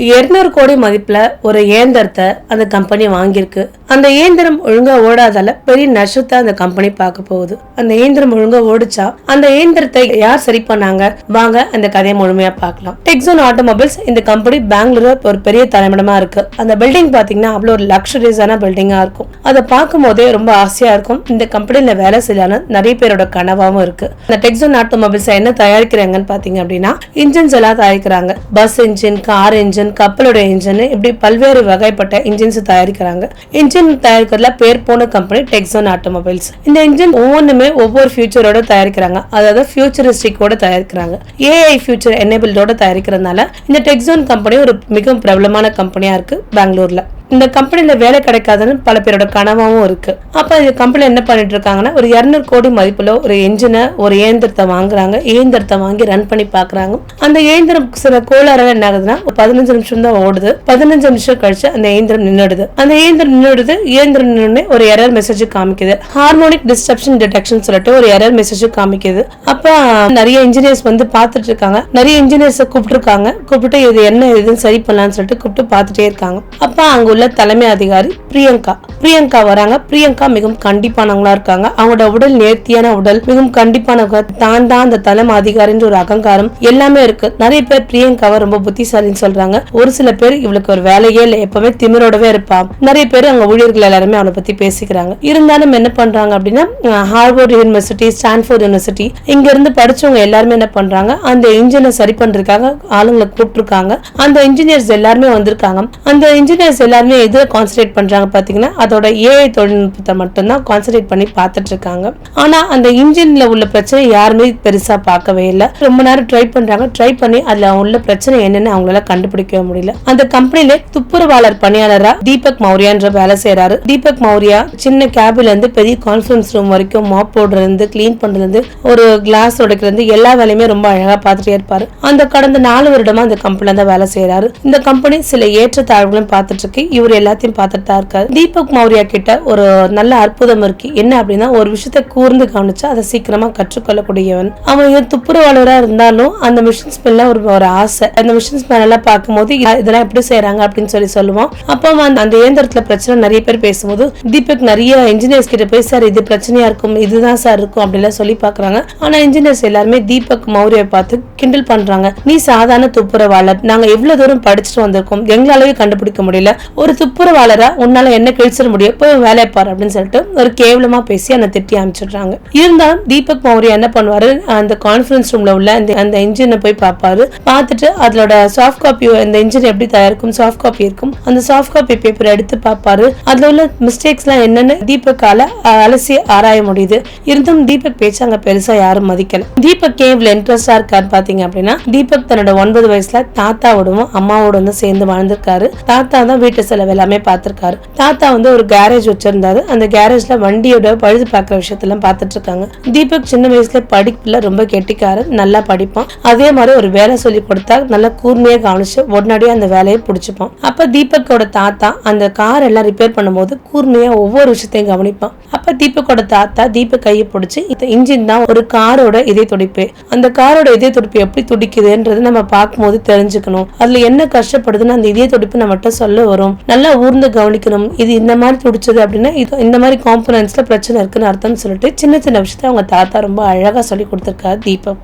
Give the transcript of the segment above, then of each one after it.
200 கோடி மதிப்புல ஒரு இயந்திரத்தை அந்த கம்பெனி வாங்கியிருக்கு. அந்த இயந்திரம் ஒழுங்கா ஓடாதால பெரிய நஷ்டத்தை அந்த கம்பெனி பார்க்க போகுது. அந்த இயந்திரம் ஒழுங்கா ஓடிச்சா அந்த இயந்திரத்தை யார் சரி பண்ணாங்க, வாங்க அந்த கதையை முழுமையா பார்க்கலாம். டெக்ஸான் ஆட்டோமொபைல்ஸ் இந்த கம்பெனி பெங்களூர்ல ஒரு பெரிய தலைமையிடமா இருக்கு. அந்த பில்டிங் பாத்தீங்கன்னா அவ்வளவு ஒரு லக்ஸரியஸான பில்டிங்கா இருக்கும். அதை பார்க்கும் போதே ரொம்ப ஆசையா இருக்கும். இந்த கம்பெனில வேலை செய்யலான்னு நிறைய பேரோட கனவாவும் இருக்கு. இந்த டெக்ஸான் ஆட்டோமொபைல்ஸ் என்ன தயாரிக்கிறாங்கன்னு பாத்தீங்க அப்படின்னா இன்ஜின்ஸ் எல்லாம் தயாரிக்கிறாங்க. பஸ் இன்ஜின், கார் இன்ஜின், கப்பலோட இன்ஜின், இப்படி பல்வேறு வகைப்பட்ட இன்ஜின்ஸ் தயாரிக்கிறாங்க. இன்ஜின் தயாரிக்கிறதுல பேர் போன கம்பெனி டெக்ஸான் ஆட்டோமொபைல்ஸ். இந்த இன்ஜின் ஒவ்வொன்றுமே ஒவ்வொரு ஃபியூச்சரோட தயாரிக்கிறாங்க. அதாவது ஃபியூச்சரிஸ்டிக்கோட தயாரிக்கிறாங்க. ஏஐ ஃபியூச்சர் எனேபிள்டோட தயாரிக்கிறதுனால இந்த டெக்ஸான் கம்பெனி ஒரு மிகவும் பிரபலமான கம்பெனியா இருக்கு பெங்களூர்ல. இந்த கம்பெனில வேலை கிடைக்காதுன்னு பல பேரோட கனவாவும் இருக்கு. அப்ப இந்த கம்பெனி என்ன பண்ணிட்டு இருக்காங்கன்னா ஒரு 200 கோடி மதிப்புல ஒரு என்ஜினை, ஒரு இயந்திரத்தை வாங்குறாங்க. இயந்திரத்தை வாங்கி ரன் பண்ணி பாக்குறாங்க. அந்த இயந்திரம் சில கோளாறுல என்ன ஆகுதுன்னா 15 நிமிஷம் தான் ஓடுது. 15 நிமிஷம் கழிச்சு அந்த இயந்திரம் நின்னுடுது. அந்த இயந்திரம் நின்னுடுது. இயந்திரம் நின்று ஒரு எரர் மெசேஜ் காமிக்குது. ஹார்மோனிக் டிஸ்டர்ப்ஷன் டிடெக்ஷன் சொல்லிட்டு ஒரு எரர் மெசேஜ் காமிக்குது. அப்ப நிறைய இன்ஜினியர்ஸ் வந்து பாத்துட்டு இருக்காங்க. நிறைய இன்ஜினியர்ஸ் கூப்பிட்டு இது என்ன இதுன்னு சரி பண்ணலாம்னு சொல்லிட்டு கூப்பிட்டு பாத்துட்டே இருக்காங்க. அப்ப அங்க உள்ள தலைமை அதிகாரி பிரியங்கா வராங்க. பிரியங்கா மிகவும் கண்டிப்பானவங்களா இருக்காங்க. அவங்களோட உடல் நேர்த்தியான உடல், மிகவும் கண்டிப்பானவங்க, தான் அந்த தலைமை அதிகாரின்ற ஒரு அகங்காரம் எல்லாமே இருக்கு. நிறைய பேர் பிரியங்காவை ரொம்ப புத்திசாலின்னு சொல்றாங்க. ஒரு சில பேர் இவளுக்கு ஒரு வேலையே இல்லை, எப்பவுமே திமிரோடவே இருப்பா. நிறைய பேர் அங்க ஊழியர்கள் எல்லாருமே அவளை பத்தி பேசிக்கிறாங்க. இருந்தாலும் என்ன பண்றாங்க அப்படின்னா ஹார்வர்ட் யூனிவர்சிட்டி, ஸ்டான்ஃபோர்ட் யூனிவர்சிட்டி இங்க இருந்து படிச்சவங்க எல்லாருமே என்ன பண்றாங்க, அந்த இன்ஜினை சரி பண்றதுக்காக ஆளுங்களை கூப்பிட்டுருக்காங்க. அந்த இன்ஜினியர்ஸ் எல்லாருமே வந்திருக்காங்க. அந்த இன்ஜினியர்ஸ் எல்லாருமே எதை கான்சென்ட்ரேட் பண்றாங்க பாத்தீங்கன்னா அதோட ஏஐ தொழில்நுட்பத்தை மட்டும்தான் கான்சென்ட்ரேட் பண்ணி பார்த்துட்டு இருக்காங்க. ஆனா அந்த இன்ஜின்ல உள்ள பிரச்சனை யாருமே பெருசா பார்க்கவே இல்லை. ரொம்ப நேரம் ட்ரை பண்றாங்க. ட்ரை பண்ணி அதுல உள்ள பிரச்சனை என்னன்னு அவங்களால கண்டுபிடிக்கவே முடியல. அந்த கம்பெனில துப்புரவாளர் பணியாளரா தீபக் மௌரியான்ற வேலை செய்யறாரு. தீபக் மௌரியா சின்ன கேபின்ல இருந்து பெரிய கான்ஃபரன்ஸ் ரூம் வரைக்கும் மாப் போடுறதுல இருந்து, கிளீன் பண்றதுல இருந்து, ஒரு கிளாஸ் உடைக்கிறது இருந்து எல்லா வேலையுமே ரொம்ப அழகா பார்த்துட்டே இருப்பாரு. அந்த கடந்த 4 வருடமா அந்த கம்பெனில தான் வேலை செய்யறாரு. இந்த கம்பெனி சில ஏற்றத்தாழ்வுகளும் பார்த்துட்டு இருக்கு. இவர் எல்லாத்தையும் பார்த்துட்டு தான் இருக்காரு. தீபக் மௌரியா கிட்ட ஒரு நல்ல அற்புதம் இருக்கு. என்ன அப்படின்னா ஒரு விஷயத்தை கூர்ந்து கவனிச்சா அதை சீக்கிரமா கற்றுக்கொள்ளக்கூடியவன். அவன் துப்புரவாளரா இருந்தாலும் அந்த மிஷின்ஸ் மேல ஒரு ஆசை. அந்த மிஷின்ஸ் மேல பார்க்கும்போது இதெல்லாம் எப்படி செய்யறாங்க அப்படின்னு சொல்லுவான். அப்ப அந்த இயந்திரத்துல பிரச்சனை நிறைய பேர் பேசும்போது தீபக் நிறைய இன்ஜினியர்ஸ் கிட்ட போய் சார் இது பிரச்சனையா இருக்கும், இதுதான் சார் இருக்கும் அப்படிலாம் சொல்லி பாக்குறாங்க. ஆனா இன்ஜினியர்ஸ் எல்லாருமே தீபக் மௌரியை பார்த்து கிண்டல் பண்றாங்க. நீ சாதாரண துப்புரவாளர், நாங்க எவ்வளவு தூரம் படிச்சுட்டு வந்திருக்கோம், எங்களாலேயே கண்டுபிடிக்க முடியல, ஒரு துப்புரவாளரா உன்னால என்ன கிழிச்சிட முடியும், போய் வேலையை பாரு அப்படின்னு சொல்லிட்டு ஒரு கேவலமா பேசி அந்த திட்டி அமைச்சிடுறாங்க. இருந்தாலும் தீபக் மௌரியா என்ன பண்ணுவாரு, அந்த கான்ஃபரன்ஸ் ரூம்ல உள்ள அந்த இன்ஜினை போய் பார்ப்பாரு. பார்த்துட்டு அதோட சாஃப்ட் காப்பி, அந்த இன்ஜின் எப்படி தயாரிக்கும் சாஃப்ட் காப்பி இருக்கும், அந்த சாஃப்ட் காப்பி பேப்பர் எடுத்து பார்ப்பாரு. அதுல உள்ள மிஸ்டேக்ஸ் எல்லாம் என்னன்னு தீபக்கால அலசி ஆராய முடியுது. இருந்தும் தீபக் பேச்சு அங்க பெருசா யாரும் மதிக்கல. தீபக் இவ்வளவு இன்ட்ரெஸ்டா இருக்காரு பாத்தீங்க அப்படின்னா தீபக் தன்னோட 9 வயசுல தாத்தாவோடவும் அம்மாவோட வந்து சேர்ந்து வாழ்ந்திருக்காரு. தாத்தா தான் வீட்டு செலவு எல்லாமே பார்த்திருக்காரு. தாத்தா வந்து ஒரு கேரேஜ் வச்சிருந்தாரு. அந்த கேரேஜ்ல வண்டியோட பழுது பார்க்கிற விஷயத்தெல்லாம் பார்த்துட்டு இருக்காங்க. தீபக் சின்ன வயசுல படிப்புல ரொம்ப கெட்டிக்காரு, நல்லா படிப்பான். அதே மாதிரி ஒரு வேலை சொல்லி கொடுத்தா நல்லா கூர்மையா கவனிச்சு உடனடியே அந்த வேலையை பிடிச்சிப்பான். அப்ப தீபக்கோட தாத்தா அந்த கார் எல்லாம் ரிப்பேர் பண்ணும்போது கூர்மையா ஒவ்வொரு விஷயத்தையும் கவனிப்பான். அப்ப தீபக்கோட தாத்தா தீபக் கையை பிடிச்சி இந்த இன்ஜின் தான் ஒரு காரோட இதய துடிப்பு, அந்த காரோட இதய துடிப்பு எப்படி துடிக்குதுன்றது நம்ம பார்க்கும்போது தெரிஞ்சுக்கணும். அதுல என்ன கஷ்டப்படுதுன்னு அந்த இதய துடிப்பு நம்மகிட்ட சொல்ல வரும், நல்லா ஊர்ந்து கவனிக்கணும். இது இந்த மாதிரி துடிச்சது அப்படின்னா இந்த மாதிரி காம்போனன்ட்ஸ்ல பிரச்சனை இருக்குன்னு அர்த்தம் சொல்லிட்டு சின்ன சின்ன விஷயத்த அவங்க தாத்தா ரொம்ப அழகா சொல்லி கொடுத்திருக்காரு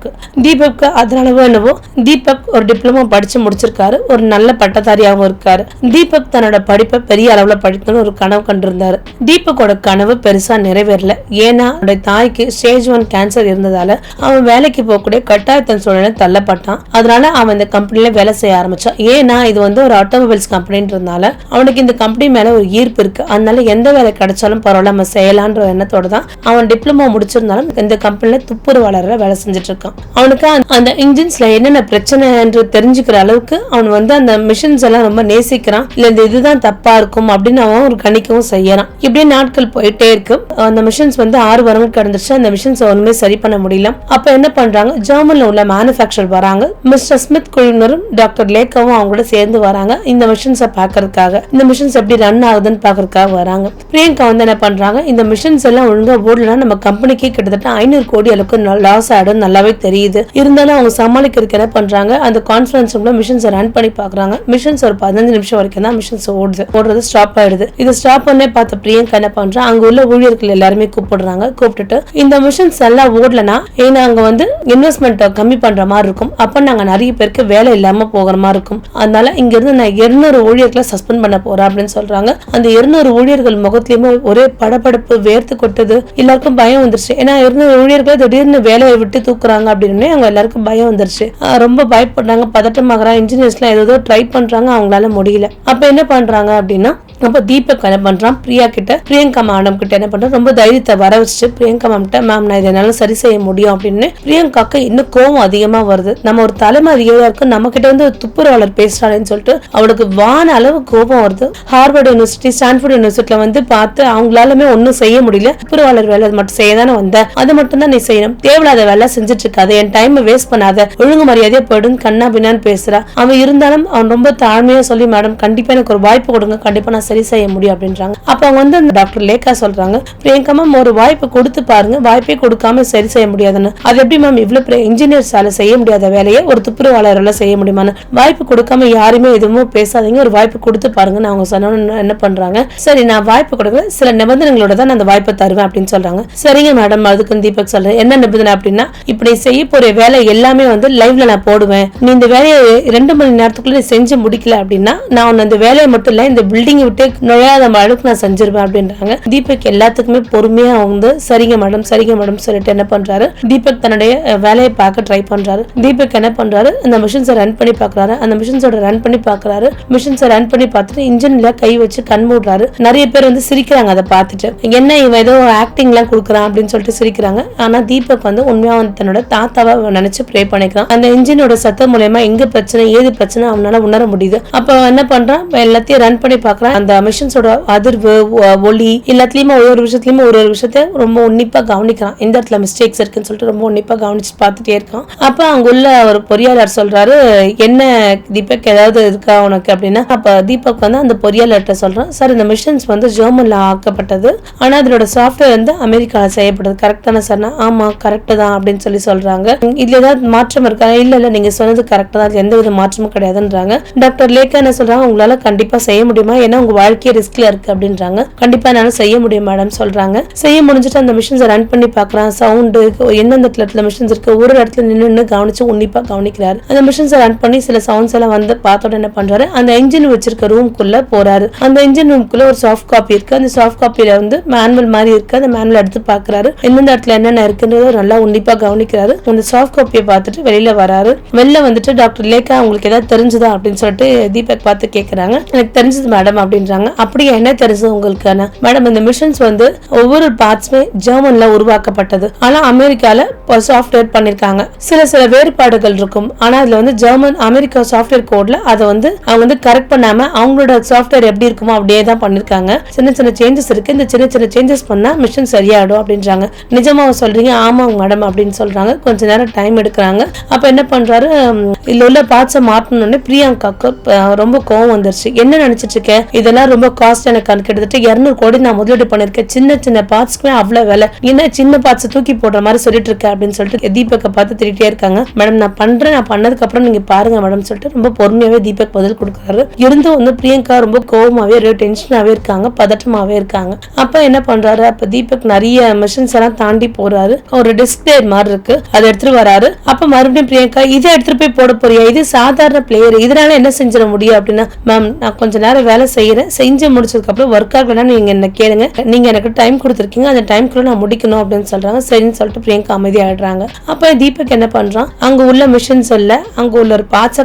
தீபக்கு. அதனாலவோ என்னவோ தீபக் ஒரு டிப்ளமோ படிச்சு முடிச்சிருக்காரு, ஒரு நல்ல பட்டதாரியாகவும் இருக்காரு. தீபக் தன்னோட படிப்பை பெரிய அளவுல படிக்கணும்னு ஒரு கனவு கண்டிருந்தாரு. தீபக்கோட கனவு பெருசா நிறைவேறல. ஏன்னா அவருடைய தாய்க்கு ஸ்டேஜ் 1 கேன்சர் இருந்ததால அவன் வேலைக்கு போகக்கூடிய கட்டாயத்தின் சூழ்நிலை தள்ளப்பட்டான். அதனால அவன் இந்த கம்பெனில வேலை செய்ய ஆரம்பிச்சான். ஏன்னா இது வந்து ஒரு ஆட்டோமொபைல்ஸ் கம்பெனின்றதுனால அவனுக்கு இந்த கம்பெனி மேல ஒரு ஈர்ப்பு இருக்கு. அதனால எந்த வேலை கிடைச்சாலும் பரவாயில்ல நம்ம செய்யலான்ற எண்ணத்தோட தான் அவன் டிப்ளமோ முடிச்சிருந்தாலும் இந்த கம்பெனில துப்புரவாளராக வேலை செஞ்சுட்டு இருக்கான். அவனுக்கு அந்த இன்ஜின்ஸ்ல என்னென்ன பிரச்சனை என்று தெரிஞ்சுக்கிற அளவுக்கு அவன் வந்து அந்த மிஷின்ஸ் எல்லாம் ரொம்ப நேசிக்கிறான். இல்ல இந்த இதுதான் தப்பா இருக்கும் அப்படின்னு அவன் ஒரு கணிக்கவும் செய்யறான். இப்படியே நாட்கள் போயிட்டே இருக்கு. அந்த மிஷின்ஸ் வந்து 6 வருடம் கடந்துச்சு. அந்த மிஷின்ஸ் ஒண்ணுமே சரி பண்ண முடியல. அப்ப என்ன பண்றாங்க, ஜெர்மன்ல உள்ள மேனுஃபேக்சர் வராங்க. மிஸ்டர் ஸ்மித் குழுவினரும் டாக்டர் லேக்காவும் அவங்களோட சேர்ந்து வராங்க இந்த மிஷின்ஸை பாக்குறதுக்காக. இந்த மிஷின்ஸ் எப்படி ரன் ஆகுதுன்னு பாக்குறதுக்காக வராங்க. பிரியங்கா வந்து என்ன பண்றாங்க, இந்த மிஷின்ஸ் எல்லாம் ஒழுங்கா ஓடலன்னா நம்ம கம்பெனிக்கே கிட்டத்தட்ட 500 கோடி அளவுக்கு லாஸ் ஆயிடும் நல்லாவே தெரியுது. இருந்தாலும் அவங்க சமாளிக்கிறதுக்கு என்ன பண்றாங்க, அந்த கான்ஃபரன்ஸ் ரூம்ல மிஷின்ஸ் ரன் பண்ணி பாக்குறாங்க. மிஷின்ஸ் ஒரு 15 நிமிஷம் வரைக்கும் தான் மிஷின்ஸ் ஓடுறது ஸ்டாப் ஆயிடுது. இது ஸ்டாப் பண்ணே பார்த்த பிரியங்கா என்ன பண்றா, அங்க உள்ள ஊழியர்கள் எல்லாருமே கூப்பிடுறாங்க. கூப்பிட்டுட்டு இந்த மிஷின்ஸ் எல்லாம் ஓடலனா ஏன்னா அங்க வந்து இன்வெஸ்ட்மெண்ட் கம்மி பண்ற மாதிரி இருக்கும், அப்ப நாங்க நிறைய பேருக்கு வேலை இல்லாம போகிற மாதிரி இருக்கும், அதனால இங்க இருந்து நான் 200 ஊழியர்களை சஸ்பெண்ட் பண்ண போறேன் அப்படின்னு சொல்றாங்க. அந்த 200 ஊழியர்கள் முகத்திலுமே ஒரே படபடப்பு, வேர்த்து கொட்டது, எல்லாருக்கும் பயம் வந்துருச்சு. ஏன்னா 200 ஊழியர்களை திடீர்னு வேலையை விட்டு தூக்குறாங்க அப்படின்னு அவங்க எல்லாருக்கும் பயம் வந்துருச்சு. ரொம்ப பயப்படுறாங்க, பதட்டமாகறாங்க. இன்ஜினியர்ஸ் எல்லாம் ஏதோ ட்ரை பண்றாங்க, அவங்களால முடியல. அப்ப என்ன பண்றாங்க அப்படின்னா, அப்ப தீபக் என்ன பண்றான், பிரியா கிட்ட, பிரியங்கா மேடம் கிட்ட என்ன பண்றான், ரொம்ப தைரியத்தை வர வச்சு பிரியங்கா மேம்கிட்ட, மேம் நான் இதனால சரி செய்ய முடியும் அப்படின்னு. பிரியங்காக்கு இன்னும் கோவம் அதிகமா வருது. நம்ம ஒரு தலைமை அதிகாரியா இருக்கு, நம்ம கிட்ட வந்து ஒரு துப்புரவாளர் பேசுறாருன்னு சொல்லிட்டு அவளுக்கு வான அளவு கோபம் வருது. ஹார்வர்ட் யூனிவர்சிட்டி, ஸ்டான்ஃபோர்ட் யூனிவர்சிட்டியில வந்து பார்த்து அவங்களாலுமே ஒன்னும் செய்ய முடியல. துப்புரவாளர் வேலை மட்டும் செய்ய தானே வந்த, அது மட்டும் தான் நீ செய்யணும், தேவையில்லாத வேலை செஞ்சுட்டு இருக்காது, என் டைம் வேஸ்ட் பண்ணாத, ஒழுங்கு மரியாதையா போயிடும் கண்ணா பின்னான்னு பேசுறா. அவன் இருந்தாலும் அவன் ரொம்ப தாழ்மையா சொல்லி, மேடம் கண்டிப்பா எனக்கு ஒரு வாய்ப்பு கொடுங்க, கண்டிப்பா நான் சரி செய்ய முடியும் அப்படின்றாங்க. அப்ப அவங்க வந்து டாக்டர் லேகா சொல்றாங்க, பிரியங்கா மேம் ஒரு வாய்ப்பு கொடுத்து பாருங்க, வாய்ப்பே கொடுக்காம சரி செய்ய முடியாதுன்னு. அது எப்படி மேம் இவ்வளவு இன்ஜினியர்ஸால செய்ய முடியாத வேலையை ஒரு துப்புரவாளரால செய்ய முடியுமான்னு, வாய்ப்பு கொடுக்காம யாருமே எதுவும் பேசாதீங்க, ஒரு வாய்ப்பு கொடுத்து பாருங்கன்னு அவங்க சொன்ன என்ன பண்றாங்க, சரி நான் வாய்ப்பு கொடுக்குறேன், சில நிபந்தனைகளோட தான் நான் அந்த வாய்ப்பை தருவேன் அப்படின்னு சொல்றாங்க. சரிங்க மேடம், அதுக்கு தீபக் சொல்றேன், என்ன நிபந்தனை அப்படின்னா, இப்படி செய்ய போற வேலை எல்லாமே வந்து லைவ்ல நான் போடுவேன், நீ இந்த வேலையை 2 மணி நேரத்துக்குள்ள நீ செஞ்சு முடிக்கல அப்படின்னா நான் அந்த வேலையை மட்டும் இல்ல இந்த பில்டிங் விட்டு நுழையாத அளவுக்கு நான் செஞ்சிருவேன் அப்படின்றாங்க. தீபக் எல்லாத்துக்குமே பொறுமையா வந்து சரிங்க மேடம் சரிங்க மேடம் சொல்லிட்டு என்ன பண்றாரு, தீபக் தன்னுடைய வேலையை பார்க்க ட்ரை பண்றாரு. தீபக் என்ன பண்றாரு, அந்த மிஷின்ஸை ரன் பண்ணி பாக்குறாரு. அந்த மிஷின்ஸோட ரன் பண்ணி பாக்குறாரு. மிஷின்ஸை ரன் பண்ணி பார்த்துட்டு இன்ஜின்ல கை வச்சு கண் மூடுறாரு. நிறைய பேர் வந்து சிரிக்கிறாங்க அதை பார்த்துட்டு, என்ன இவன் ஏதோ ஆக்டிங் எல்லாம் கொடுக்குறான் அப்படின்னு சொல்லிட்டு சிரிக்கிறாங்க. ஆனா தீபக் வந்து உண்மையா வந்து தன்னோட தாத்தாவை நினைச்சு ப்ரே பண்ணிக்கிறான். அந்த இன்ஜினோட சத்தம் மூலமா எங்க பிரச்சனை ஏது பிரச்சனை அவனால உணர முடியுது. அப்ப என்ன பண்றான், எல்லாத்தையும் ரன் பண்ணி பாக்குறான். அந்த மிஷின்ஸோட அதிர்வு, ஒலி எல்லாத்துலயுமே ஒரு விஷயத்துலயுமே ஒரு விஷயத்த ரொம்ப உன்னிப்பா கவனிக்கிறான். எந்த இடத்துல மிஸ்டேக்ஸ் இருக்குன்னு சொல்லிட்டு ரொம்ப உன்னிப்பா கவனிச்சு பார்த்துட்டே இருக்கான். அப்ப அங்க உள்ள ஒரு பொறியாளர் சொல்றாரு, என்ன தீபக் ஏதாவது இருக்கா உனக்கு அப்படின்னா, அப்ப தீபக் வந்து அந்த பொறியாளர்கிட்ட சொல்றான், சார் இந்த மிஷின்ஸ் வந்து ஜெர்மன்ல ஆக்கப்பட்டது, ஆனா அதோட சாஃப்ட்வேர் வந்து அமெரிக்கால செய்யப்பட்டது, கரெக்ட் தானே சார்? ஆமா கரெக்ட் தான் அப்படின்னு சொல்றாங்க. இதுல ஏதாவது மாற்றம் இருக்கா? இல்ல நீங்க சொன்னது கரெக்ட் தான், எந்த வித மாற்றமும் கிடையாதுன்றாங்க. டாக்டர் லேக்கா என்ன சொல்றாங்க, உங்களால கண்டிப்பா செய்ய முடியுமா, ஏன்னா உங்க வாழ்க்கையே ரிஸ்க்ல இருக்கு அப்படின்றாங்க. கண்டிப்பா என்னால செய்ய முடியும் மேடம் சொல்றாங்க. செய்ய முடிஞ்சிட்டு அந்த மிஷின்ஸை ரன் பண்ணி பாக்குறான். சவுண்டு எந்தெந்த இடத்துல மிஷின்ஸ் இருக்கு ஒரு இடத்துல நின்று கவனிச்சு உன்னிப்பா கவனிக்கிறாரு. அந்த மிஷின்ஸை ரன் பண்ணி சில சவுண்ட்ஸ் எல்லாம் வந்து பார்த்தோட என்ன பண்றாரு, அந்த இன்ஜின் வச்சிருக்க ரூம்குள்ள போறாரு. அந்த இன்ஜின் ரூம்குள்ள ஒரு சாஃப்ட் காப்பி இருக்கு. அந்த சாஃப்ட் காப்பியில வந்து மேனுவல் மாதிரி இருக்கு. அந்த மேனுவல் எடுத்து பாக்குறாரு. எந்தெந்த இடத்துல என்னென்ன இருக்குன்றத நல்லா உன்னிப்பா கவனிக்கிறாரு. அந்த சாஃப்ட் காப்பியை பார்த்துட்டு வெளியில வராரு. வெளில வந்துட்டு டாக்டர் லேக்கா உங்களுக்கு ஏதாவது தெரிஞ்சுதா அப்படின்னு சொல்லிட்டு தீபக் பார்த்து கேக்குறாங்க. எனக்கு தெரிஞ்சது மேடம் அப்படின்றாங்க. அப்படியே என்ன தெரிஞ்சது உங்களுக்கு மேடம்? இந்த மிஷின்ஸ் வந்து ஒவ்வொரு பார்ட்ஸ்மே ஜெர்மன்ல உருவாக்கப்பட்டது, ஆனா அமெரிக்கால சாஃப்ட்வேர் பண்ணிருக்காங்க. சில வேறுபாடுகள் இருக்கும், ஆனா அதுல வந்து ஜெர்மன் அமெரிக்கா சாஃப்ட்வேர் கோட்ல அதை வந்து அவங்க வந்து கரெக்ட் பண்ணாம அவங்களோட சாஃப்ட்வேர் எப்படி இருக்குமோ அப்படியே தான் பண்ணிருக்காங்க. சின்ன சேஞ்சஸ் இருக்கு, இந்த சின்ன சேஞ்சஸ் பண்ணா மிஷின் சரியாயிடும் அப்படின்றாங்க. நிஜமா சொல்றீங்க? ஆமா மேடம் அப்படின்னு சொல்றாங்க. கொஞ்ச நேரம் டைம் எடுக்கிறாங்க. அப்ப என்ன பண்றாரு, இதுல உள்ள பார்ட்ஸை மாற்றணும்னு பிரியங்காக்கு ரொம்ப கோவம் வந்துருச்சு. என்ன நினைச்சிட்டு இருக்க, இதெல்லாம் ரொம்ப காஸ்ட், எனக்கு கிட்டத்தட்ட 200 கோடி நான் முதலீடு பண்ணிருக்கேன், சின்ன பார்ட்ஸ்க்குமே அவ்வளவு வேலை, என்ன சின்ன பார்ட்ஸ் தூக்கி போடுற மாதிரி சொல்லிட்டு இருக்க அப்படின்னு சொல்லிட்டு தீபக்கை பார்த்து திட்டிட்டே இருக்காங்க. மேடம் நான் பண்ணதுக்கு அப்புறம் நீங்க பாருங்க மேடம் சொல்லிட்டு ரொம்ப பொறுமையாவே தீபக் பதில் கொடுக்குறாரு. இருந்தும் வந்து பிரியங்கா ரொம்ப கோவமாவே டென்ஷனாவே இருக்காங்க, பதட்டமாவே இருக்காங்க. அப்ப என்ன பண்றாரு, அப்ப தீபக் நிறைய மிஷின்ஸ் எல்லாம் தாண்டி போறாரு. ஒரு டிஸ்பிளே மாதிரி இருக்கு, அதை எடுத்துட்டு வராரு. அப்ப மறுபடியும் பிரியங்கா, இதை எடுத்துட்டு போய் போட போறியா, இது சாதாரண பிளேயர், இதனால என்ன செஞ்சிட முடியும் அப்படின்னா, மேம் நான் கொஞ்ச நேரம் வேலை செய்யறேன், செஞ்சு முடிச்சதுக்கு அப்புறம் ஒர்க் ஆகலன்னா நீங்க என்ன கேளுங்க, நீங்க எனக்கு டைம் கொடுத்துருக்கீங்க, அந்த டைம்குள்ள நான் முடிக்கணும் அப்படின்னு சொல்றாங்க. சரின்னு சொல்லிட்டு பிரியங்கா அமைதியாடுறாங்க. அப்ப தீபக் என்ன பண்றான், அங்க உள்ள மிஷின்ஸ் இல்ல, அங்க உள்ள ஒரு பார்ட்ஸை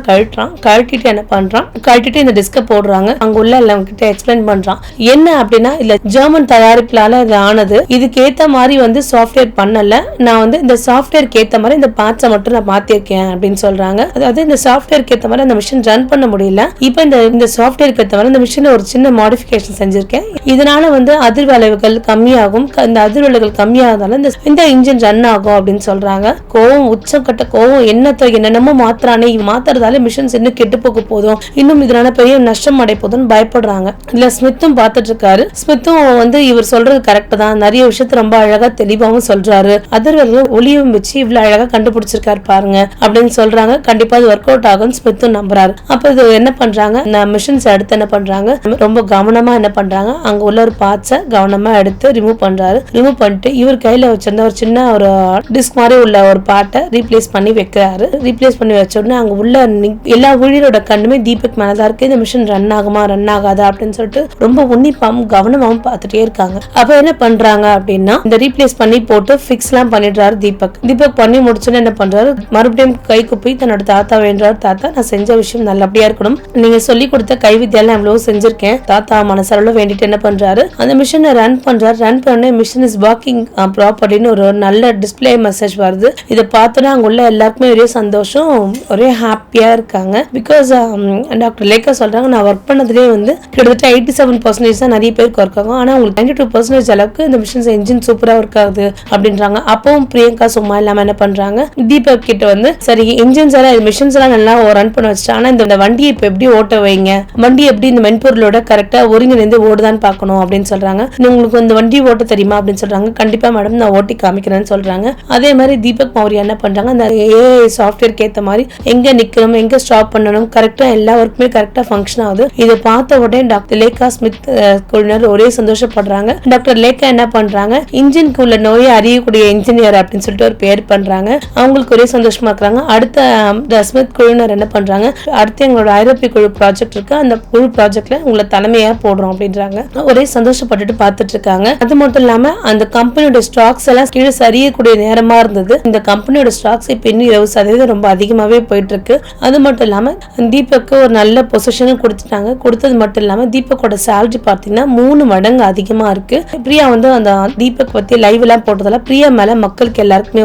கழட்டிட்டு என்ன பண்றான், கழட்டிட்டு இந்த டிஸ்க போடுறாங்க. அங்க உள்ள எல்லாம் கிட்ட எக்ஸ்பிளைன் பண்றான். என்ன அப்படின்னா, இல்ல ஜெர்மன் தயாரிப்புலால இது ஆனது, இதுக்கு ஏத்த மாதிரி வந்து சாஃப்ட்வேர் பண்ணல, நான் வந்து இந்த சாஃப்ட்வேருக்கு ஏத்த மாதிரி இந்த பார்ட்ஸை மட்டும் நான் மாத்திருக்கேன் அப்படின்னு சொல்றாங்க. அதாவது இந்த சாஃப்ட்வேருக்கு ஏத்த மாதிரி அந்த மிஷின் ரன் பண்ண முடியல, இப்ப இந்த சாஃப்ட்வேருக்கு ஏத்த மாதிரி இந்த மிஷின்ல ஒரு சின்ன மாடிஃபிகேஷன் செஞ்சிருக்கேன். இதனால வந்து அதிர்வு அளவுகள் கம்மியாகும். இந்த அதிர்வு அளவுகள் கம்மியாகிறதால இந்த இன்ஜின் ரன் ஆகும் அப்படின்னு சொல்றாங்க. கோவம் உச்சக்கட்ட கோவம் என்னென்னமோ மாத்துறானே, மாத்துறதால மிஷின்ஸ் இன்னும் கெட்டு போக போதும், இன்னும் இதனால பெரிய நஷ்டம் அடை போதுன்னு பயப்படுறாங்க. இல்ல ஸ்மித்தும் பார்த்துட்டு இருக்காரு. ஸ்மித்தும் வந்து இவர் சொல்றது கரெக்ட் தான், நிறைய விஷயத்த ரொம்ப அழகா தெளிவாகவும் சொல்றாரு, அதிர்வுகளை ஒளியும் வச்சு இவ்வளவு அழகா கண்டுபிடிச்சிருக்காரு பாருங்க அப்படின்னு சொல்றாங்க. கண்டிப்பா அது ஒர்க் அவுட் ஆகும் ஸ்மித்தும் நம்புறாரு. அப்ப இது என்ன பண்றாங்க, மிஷின்ஸ் எடுத்து என்ன பண்றாங்க, ரொம்ப கவனமா என்ன பண்றாங்க, அங்க உள்ள ஒரு பார்ட்ஸை கவனமா எடுத்து ரிமூவ் பண்றாரு. ரிமூவ் பண்ணிட்டு இவர் கையில வச்சிருந்த ஒரு சின்ன ஒரு டிஸ்க் மாதிரி உள்ள ஒரு பார்ட்டை ரீப்ளேஸ் பண்ணி வைக்கிறாரு. ரீப்ளேஸ் பண்ணி வச்ச உடனே அங்க உள்ள எல்லா ஊழியரோட கண்ணுமே தீபக் மேலதான் இருக்கு. இந்த மிஷின் ரன் ஆகுமா ரன் ஆகாதா அப்படின்னு சொல்லிட்டு ரொம்ப உன்னிப்பாவும் கவனமாவும் பார்த்துட்டே இருக்காங்க. அப்ப என்ன பண்றாங்க அப்படின்னா, இந்த ரீப்ளேஸ் பண்ணி போட்டு ஃபிக்ஸ் எல்லாம் பண்ணிடுறாரு தீபக். பண்ணி முடிச்சுன்னு என்ன பண்றாரு, மறுபடியும் கை குப்பி தன்னோட தாத்தா வேண்டாரு, தாத்தா நான் செஞ்ச விஷயம் நல்லபடியா இருக்கணும், நீங்க சொல்லி கொடுத்த கைவித்தியால எவ்வளவு செஞ்சிருக்கேன், தாத்தா மனசளவுல வேண்டிட்டு என்ன பண்றாரு, அந்த மிஷினை ரன் பண்றாரு. ரன் பண்ண மிஷின் இஸ் ஒர்க்கிங் ப்ராப்பர்லின்னு ஒரு நல்ல டிஸ்பிளே மெசேஜ் வருது. இதை பார்த்தோன்னா அங்க உள்ள எல்லாருக்குமே ஒரே சந்தோஷம், ஒரே ஹாப்பியா இருக்காங்க. பிகாஸ் டாக்டர் லேக்கா சொல்றாங்க, நான் ஒர்க் பண்ணதுலேயே வந்து கிட்டத்தட்ட 87% தான் நிறைய பேருக்கு ஒர்க் ஆகும், ஆனா உங்களுக்கு 92% அளவுக்கு இந்த மிஷின்ஸ் என்ஜின் சூப்பரா ஒர்க் ஆகுது அப்படின்றாங்க. அப்பவும் பிரியங்கா சும்மா இல்லாம என்ன பண்றாங்க, தீபக் கிட்ட வந்து சரி இன்ஜின்ஸ் எல்லாம் மிஷின்ஸ் எல்லாம் நல்லா ரன் பண்ண வச்சுட்டு, ஆனா இந்த வண்டியை இப்ப எப்படி ஓட்ட வைங்க, வண்டி எப்படி இந்த மென்பொருளோட கரெக்டா ஒருங்கிணைந்து ஓடுதான் பார்க்கணும் அப்படின்னு சொல்றாங்க. உங்களுக்கு இந்த வண்டி ஓட்ட தெரியுமா அப்படின்னு சொல்றாங்க. கண்டிப்பா மேடம் நான் ஓட்டி காமிக்கிறேன்னு சொல்றாங்க. அதே மாதிரி தீபக் மௌரியா என்ன பண்றாங்க, அந்த ஏஐ சாஃப்ட்வேருக்கு ஏத்த மாதிரி எங்க நிக்கணும் எங்க ஸ்டாப் பண்ணணும் கரெக்டா எல்லா ஒர்க்குமே கரெக்டா ஃபங்க்ஷன் ஆகுது. இதை பார்த்த உடனே டாக்டர் லேக்கா ஸ்மித் குழுவினர் ஒரே சந்தோஷப்படுறாங்க. டாக்டர் லேக்கா என்ன பண்றாங்க, இன்ஜினுக்கு உள்ள நோயை அறியக்கூடிய இன்ஜினியர் அப்படின்னு சொல்லிட்டு ஒரு பேர் பண்றாங்க. அவங்களுக்கு ஒரே சந்தோஷமா இருக்கிறாங்க. அடுத்த ஸ்மித் குழுவினர் என்ன பண்றாங்க, அடுத்து எங்களோட ஐரோப்பிய குழு ப்ராஜெக்ட் இருக்கு, அந்த குழு ப்ராஜெக்ட்ல உங்களை தலைமையா போடுறோம் அப்படின்றாங்க. ஒரே சந்தோஷப்பட்டுட்டு பார்த்துட்டு இருக்காங்க. அது மட்டும் இல்லாம அந்த கம்பெனியோட ஸ்டாக்ஸ் எல்லாம் கீழே சரியக்கூடிய நேரமா இருந்தது. இந்த கம்பெனியோட ஸ்டாக்ஸ் இப்ப இன்னும் 20% ரொம்ப அதிகமாவே போயிட்டு இருக்கு. அது மட்டும் இல்லாம தீபக்கு ஒரு நல்ல பொசிஷனும் கொடுத்துட்டாங்க. கொடுத்தது மட்டும் இல்லாம தீபக்கோட சேலரி பார்த்தீங்கன்னா 3 மடங்கு அதிகமா இருக்கு. பிரியா வந்து அந்த தீபக் பத்தி லைவ் எல்லாம் போட்டதால பிரியா மேல மக்களுக்கு எல்லாருக்குமே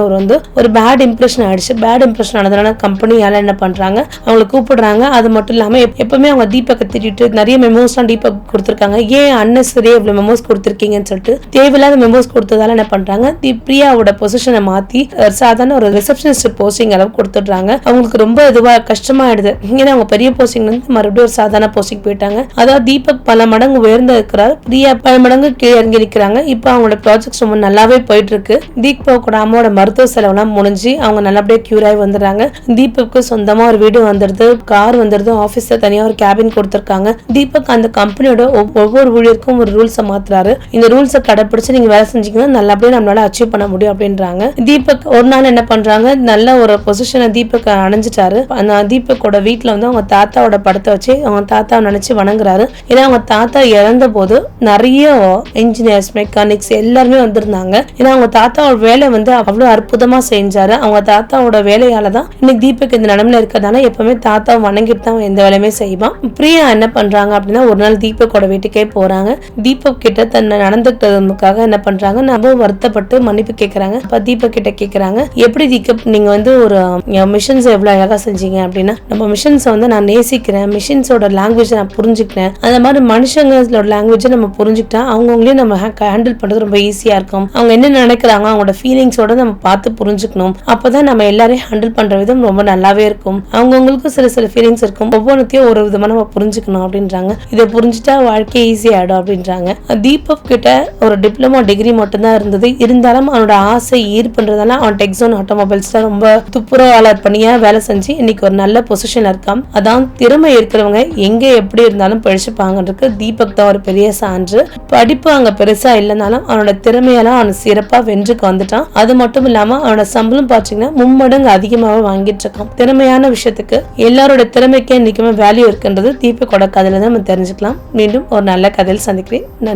ஒரு பேட் இம்ப்ரெஷன் ஆயிடுச்சு. பேட் இம்ப்ரெஷன் ஆனதுனால கம்பெனியால என்ன பண்றாங்க, அவங்களை கூப்பிடுறாங்க. அது மட்டும் இல்லாம எப்பவுமே அவங்க தீபக்கை திட்டிட்டு நிறைய மெமோஸ் எல்லாம் தீபக் கொடுத்திருக்காங்க. ஏன் அன்னெசரியா இவ்வளவு மெமோஸ் கொடுத்திருக்கீங்கன்னு சொல்லிட்டு தேவையில்லாத மெமோஸ் கொடுத்ததால என்ன பண்றாங்க, பிரியாவோட பொசிஷனை மாத்தி சாதாரண ஒரு ரிசப்ஷனிஸ்ட் போஸ்டிங் அளவு கொடுத்துடுறாங்க. அவங்களுக்கு ரொம்ப இதுவா கஷ்டமாயிடுது. ஏன்னா அவங்க பெரிய போஸ்டிங் வந்து மறுபடியும் ஒரு சாதாரண போஸ்டிங் போயிட்டாங்க. அதாவது தீபக் பல மடங்கு உயர்ந்து இருக்கிறார், பிரியா பல மடங்கு கீழே இறங்கி இருக்கிறாங்க. இப்ப அவங்களோட ப்ராஜெக்ட் ரொம்ப நல்லாவே போயிட்டு இருக்கு. தீபக்கோட அம்மாவோட மருத்துவ செலவுலாம் முடிஞ்சு அவங்க நல்லபடியா கியூர் ஆகி வந்துடுறாங்க. தீபக்கு சொந்தமா ஒரு வீடு வந்துடுது, கார் வந்துடுது, ஆபீஸ்ல தனியா ஒரு கேபின் கொடுத்திருக்காங்க. தீபக் அந்த கம்பெனியோட ஒவ்வொரு ஊழியருக்கும் ஒரு ரூல்ஸை மாத்துறாரு. இந்த ரூல்ஸை கடைபிடிச்சு நீங்க வேலை செஞ்சீங்கன்னா நல்லபடியா நம்மளால அச்சீவ் பண்ண முடியும் அப்படின்றாங்க. தீபக் ஒரு நாள் என்ன பண்றாங்க, நல்ல ஒரு பொசிஷனை தீபக் அடைஞ்சிட்டாரு. அந்த தீபக்கோட வீட்டுல வந்து அவங்க தாத்தாவோட படத்தை வச்சு அவங்க தாத்தாவை நினைச்சு வணங்குறாரு. ஏன்னா அவங்க தாத்தா இறந்த போது நிறைய இன்ஜினியர்ஸ் மெக்கானிக்ஸ் எல்லாருமே வந்திருந்தாங்க. ஏன்னா அவங்க தாத்தாவோட வேலை வந்து அவ்வளவு அற்புதமா செஞ்சாரு. அவங்க தாத்தாவோட வேலையால தான் இன்னைக்கு தீபக் இந்த நிலைமையில இருக்கிறதால எப்பவுமே தாத்தா வணங்கிட்டு தான் எந்த வேலையுமே செய்வான். பிரியா என்ன பண்றாங்க அப்படின்னா ஒரு நாள் தீபக்கோட வீட்டுக்கே போறாங்க. தீபக் கிட்ட தன்னை நடந்துக்கிட்டதுக்காக என்ன பண்றாங்க, நம்ம வருத்தப்பட்டு மன்னிப்பு கேட்கறாங்க. தீபக் கிட்ட கேட்கறாங்க, எப்படி தீபக் நீங்க வந்து ஒரு மிஷன்ஸ் எவ்வளவு அழகா செஞ்சீங்க அப்படின்னா, நம்ம மிஷன்ஸ் வந்து நான் நேசிக்கிறேன், மிஷன்ஸோட லாங்குவேஜ் நான் புரிஞ்சுக்கிறேன், அந்த மாதிரி மனுஷங்களோட லாங்குவேஜ் நம்ம புரிஞ்சுக்கிட்டா அவங்கவுங்களையும் நம்ம ஹேண்டில் பண்றது ரொம்ப ஈஸியா இருக்கும். அவங்க என்ன நினைக்கிறாங்க அவங்களோட ஃபீலிங்ஸோட நம்ம பார்த்து புரிஞ்சுக்கணும். அப்பதான் நம்ம எல்லாரையும் ஹேண்டில் பண்ற விதம் ரொம்ப நல்லாவே இருக்கும். அவங்கவுங்களுக்கும் சில ஃபீலிங்ஸ் இருக்கும், ஒவ்வொன்றுத்தையும் ஒரு விதமா நம்ம புரிஞ்சுக்கணும் அப்படின்றாங்க. இதை புரிஞ்சுட்டா வாழ்க்கை ஈஸி ஆயிடும் அப்படின்றாங்க. தீபக் கிட்ட ஒரு டிப்ளமோ டிகிரி மட்டும்தான் இருந்தது. இருந்தாலும் அவனோட ஆசை ஈர்ப்புன்றதால அவன் டெக்ஸான் ஆட்டோமொபைல்ஸ்ல ரொம்ப துப்புரவாளர் பணியா வேலை செஞ்சு இன்னைக்கு ஒரு நல்ல பொசிஷன்ல இருக்கான். அதான் திறமை இருக்கிறவங்க எங்க எப்படி இருந்தாலும் பழிச்சுப்பாங்கன்றதுக்கு தீபக் தான் ஒரு பெரிய சான்று. படிப்பு அங்க பெருசா இல்லைனாலும் அவனோட திறமையெல்லாம் அவன் சிறப்பா வென்றுக்கு வந்துட்டான். அது மட்டும் இல்லாம அவனோட சம்பளம் பாத்தீங்கன்னா 3 மடங்கு அதிகமாக வாங்கிட்டு இருக்கான். திறமையான விஷயத்துக்கு எல்லாரோட திறமைக்கே இன்னைக்குமே வேல்யூ இருக்குன்றது தீபக்கோட கதையில தான் நம்ம தெரிஞ்சுக்கலாம். மீண்டும் ஒரு நல்ல கதையில் சந்திக்கிறேன். நன்றி.